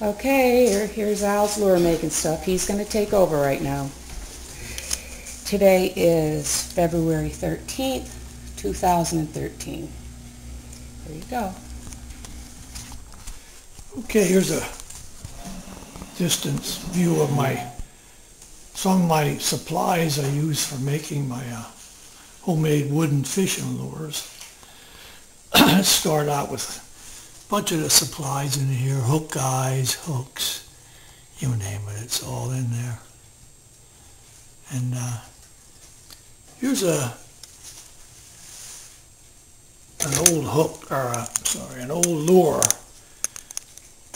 Okay, here's Al's lure making stuff. He's going to take over right now. Today is February 13th, 2013. There you go. Okay, here's a distance view of some of my supplies I use for making my homemade wooden fishing lures. Start out with a bunch of the supplies in here, hook guys, hooks, you name it, it's all in there. And here's an old hook, an old lure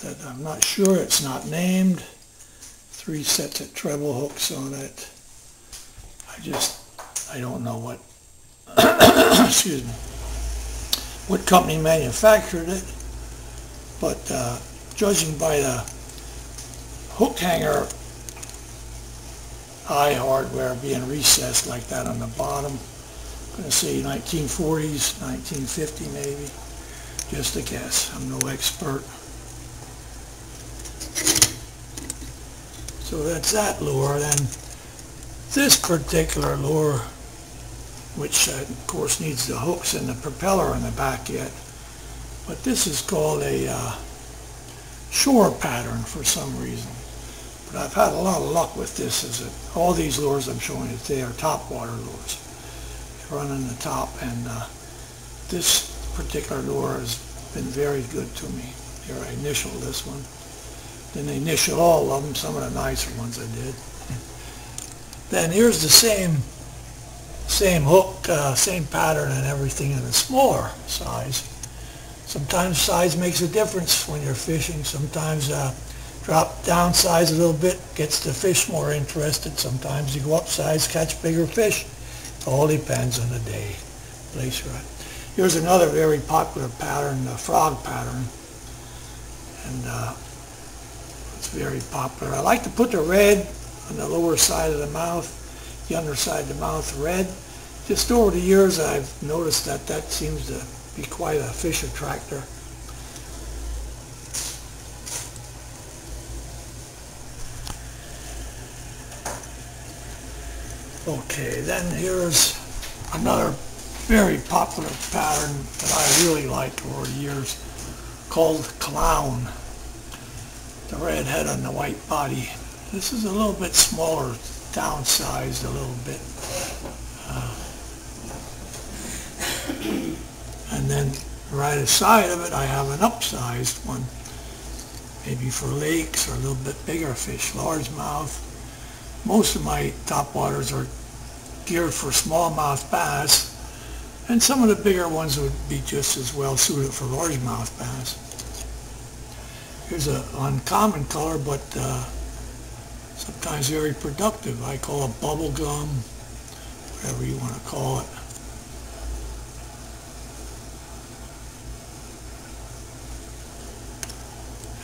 that I'm not sure, it's not named. 3 sets of treble hooks on it. I don't know what, excuse me, what company manufactured it, but judging by the hook hanger eye hardware being recessed like that on the bottom, I'm going to say 1940s, 1950 maybe, just a guess, I'm no expert. So that's that lure. Then this particular lure, which of course needs the hooks and the propeller in the back yet, but this is called a shore pattern for some reason. But I've had a lot of luck with this. All these lures I'm showing you today are topwater lures. They run in the top, and this particular lure has been very good to me. Here I initialed this one. Then I initial all of them, some of the nicer ones I did. Then here's the same hook, same pattern and everything in a smaller size. Sometimes size makes a difference when you're fishing. Sometimes drop down size a little bit, gets the fish more interested. Sometimes you go up size, catch bigger fish. It all depends on the day, place you're at. Here's another very popular pattern, the frog pattern. And it's very popular. I like to put the red on the lower side of the mouth, the underside of the mouth red. Just over the years I've noticed that seems to be quite a fish attractor. Okay, then here's another very popular pattern that I really liked over the years called clown. The red head on the white body. This is a little bit smaller, downsized a little bit. And then right aside of it I have an upsized one, maybe for lakes or a little bit bigger fish, largemouth. Most of my topwaters are geared for smallmouth bass, and some of the bigger ones would be just as well suited for largemouth bass. Here's an uncommon color, but sometimes very productive. I call it bubble gum, whatever you want to call it.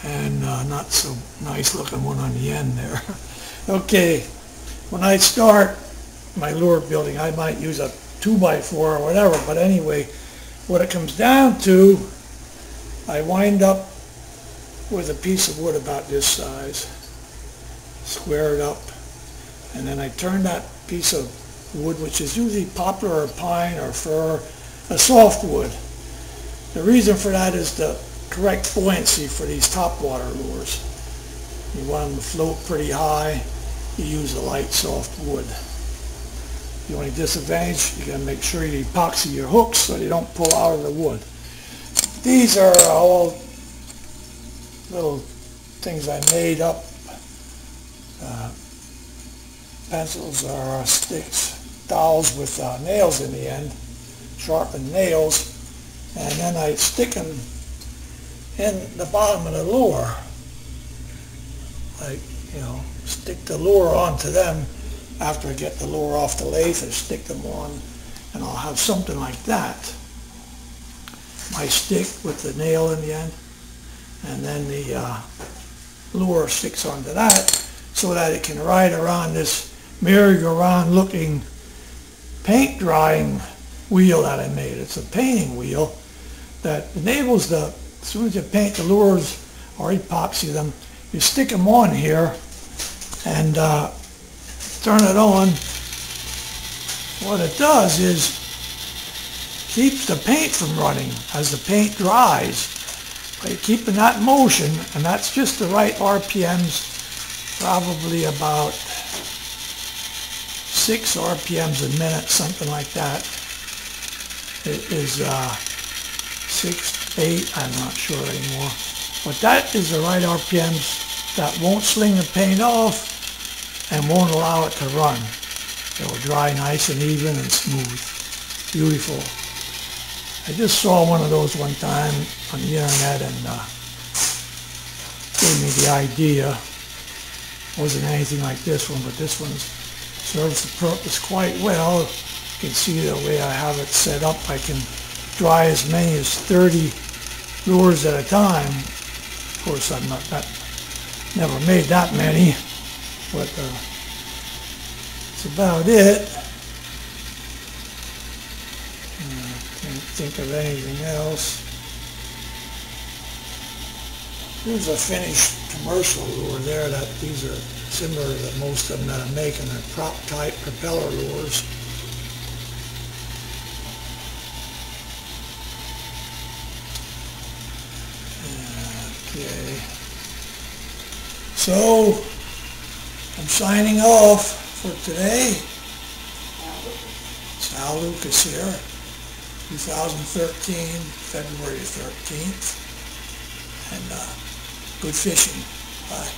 And not so nice looking one on the end there. Okay, when I start my lure building, I might use a 2x4 or whatever, but anyway, what it comes down to, I wind up with a piece of wood about this size, square it up, and then I turn that piece of wood, which is usually poplar or pine or fir, a soft wood. The reason for that is the correct buoyancy for these topwater lures. You want them to float pretty high, you use a light soft wood. The only disadvantage, you got to make sure you epoxy your hooks so they don't pull out of the wood. These are all little things I made up. Pencils or sticks, dowels with nails in the end, sharpened nails, and then I stick them in the bottom of the lure. Like, stick the lure onto them after I get the lure off the lathe, and stick them on, and I'll have something like that. My stick with the nail in the end, and then the lure sticks onto that so that it can ride around this merry-go-round looking paint drying wheel that I made. It's a painting wheel that enables as soon as you paint the lures or epoxy them. You stick them on here and turn it on. What it does is keeps the paint from running as the paint dries. By keeping that in motion, and that's just the right RPMs, probably about 6 RPMs a minute, something like that. It is 6, 8, I'm not sure anymore. But that is the right RPMs that won't sling the paint off and won't allow it to run. It will dry nice and even and smooth. Beautiful. I just saw one of those one time on the internet and gave me the idea. Wasn't anything like this one, but this one serves the purpose quite well. You can see the way I have it set up. I can dry as many as 30 lures at a time. Of course, I'm not that, never made that many, but that's about it. Can't think of anything else. Here's a finished commercial lure there. That these are similar to most of them that I'm making. They're prop type propeller lures. Okay. So I'm signing off for today. Sal Lucas here. 2013, February 13th, and good fishing. Bye.